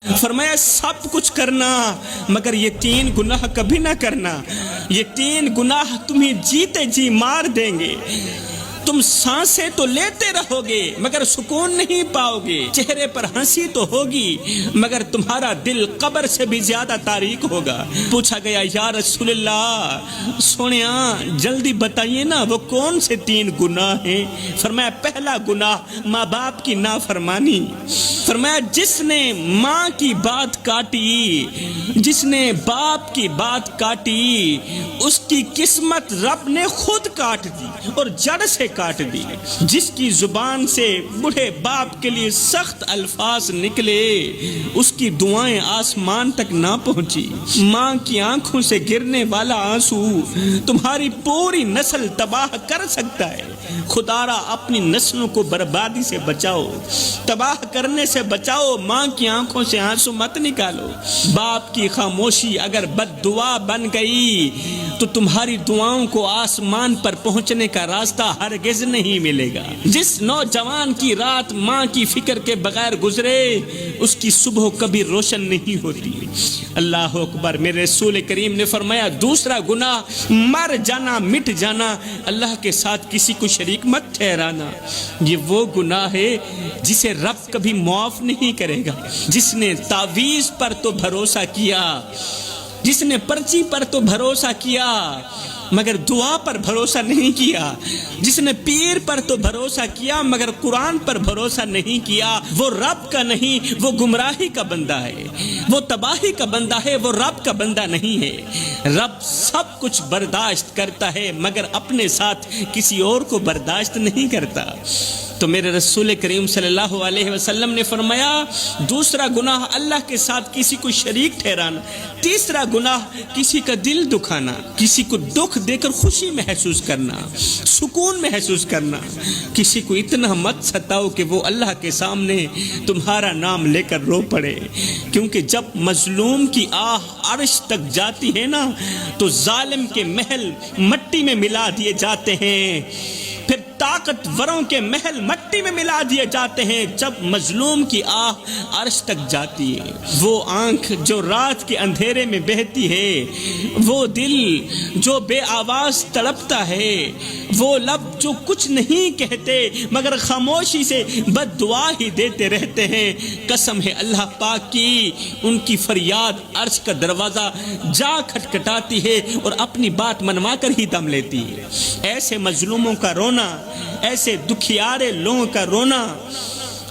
فرمایا سب کچھ کرنا مگر یہ 3 گناہ کبھی نہ کرنا، یہ 3 گناہ تمہیں جیتے جی مار دیں گے۔ تم سانسیں تو لیتے رہو گے مگر سکون نہیں پاؤ گے، چہرے پر ہنسی تو ہوگی مگر تمہارا دل قبر سے بھی زیادہ تاریک ہوگا۔ پوچھا گیا یا رسول اللہ سونیا جلدی بتائیے نا وہ کون سے 3 گناہ ہیں؟ فرمایا پہلا گناہ ماں باپ کی نافرمانی۔ فرمایا جس نے ماں کی بات کاٹی، جس نے باپ کی بات کاٹی، اس کی قسمت رب نے خود کاٹ دی اور جڑ سے کاٹ دی۔ جس کی زبان سے بوڑھے باپ کے لیے سخت الفاظ نکلے، اس کی دعائیں آسمان تک نہ پہنچی۔ ماں کی آنکھوں سے گرنے والا آنسو تمہاری پوری نسل تباہ کر سکتا ہے۔ خدا را اپنی نسلوں کو بربادی سے بچاؤ، تباہ کرنے سے بچاؤ۔ ماں کی آنکھوں سے آنسو مت نکالو۔ باپ کی خاموشی اگر بد دعا بن گئی تو تمہاری دعاؤں کو آسمان پر پہنچنے کا راستہ ہرگز نہیں ملے گا۔ جس نوجوان کی رات ماں کی فکر کے بغیر گزرے، اس کی صبح کبھی روشن نہیں ہوتی۔ اللہ اکبر۔ میرے رسول کریم نے فرمایا دوسرا گناہ مر جانا، مٹ جانا، اللہ کے ساتھ کسی کو شریک مت ٹھہرانا۔ یہ وہ گناہ ہے جسے رب کبھی معاف نہیں کرے گا۔ جس نے تعویذ پر تو بھروسہ کیا، جس نے پرچی پر تو بھروسہ کیا مگر دعا پر بھروسہ نہیں کیا، جس نے پیر پر تو بھروسہ کیا مگر قرآن پر بھروسہ نہیں کیا، وہ رب کا نہیں، وہ گمراہی کا بندہ ہے، وہ تباہی کا بندہ ہے، وہ رب کا بندہ نہیں ہے۔ رب سب کچھ برداشت کرتا ہے مگر اپنے ساتھ کسی اور کو برداشت نہیں کرتا۔ تو میرے رسول کریم صلی اللہ علیہ وسلم نے فرمایا دوسرا گناہ اللہ کے ساتھ کسی کو شریک ٹھہرانا۔ تیسرا گناہ کسی کا دل دکھانا، کسی کو دکھ دے کر خوشی محسوس کرنا، سکون محسوس کرنا۔ کسی کو اتنا مت ستاؤ کہ وہ اللہ کے سامنے تمہارا نام لے کر رو پڑے، کیونکہ جب مظلوم کی آہ عرش تک جاتی ہے نا تو ظالم کے محل مٹی میں ملا دیے جاتے ہیں، پھر طاقتوروں کے محل مٹی میں ملا دیے جاتے ہیں جب مظلوم کی آہ عرش تک جاتی ہے۔ وہ آنکھ جو رات کے اندھیرے میں بہتی ہے، وہ دل جو بے آواز تڑپتا ہے، وہ لب جو کچھ نہیں کہتے مگر خاموشی سے بد دعا ہی دیتے رہتے ہیں، قسم ہے اللہ پاک کی ان کی فریاد عرش کا دروازہ جا کھٹکھٹاتی ہے اور اپنی بات منوا کر ہی دم لیتی ہے۔ ایسے مظلوموں کا رونا، ایسے دکھیارے لوگوں کا رونا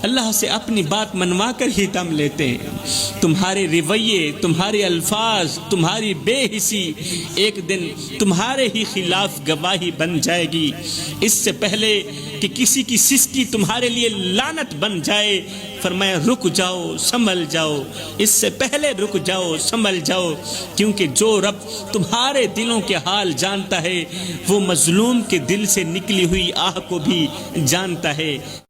اللہ سے اپنی بات منوا کر ہی دم لیتے ہیں۔ تمہارے رویے، تمہارے الفاظ، تمہاری بے حسی ایک دن تمہارے ہی خلاف گواہی بن جائے گی۔ اس سے پہلے کہ کسی کی سسکی تمہارے لیے لعنت بن جائے، فرمایا رک جاؤ، سنبھل جاؤ، اس سے پہلے رک جاؤ، سنبھل جاؤ، کیونکہ جو رب تمہارے دلوں کے حال جانتا ہے وہ مظلوم کے دل سے نکلی ہوئی آہ کو بھی جانتا ہے۔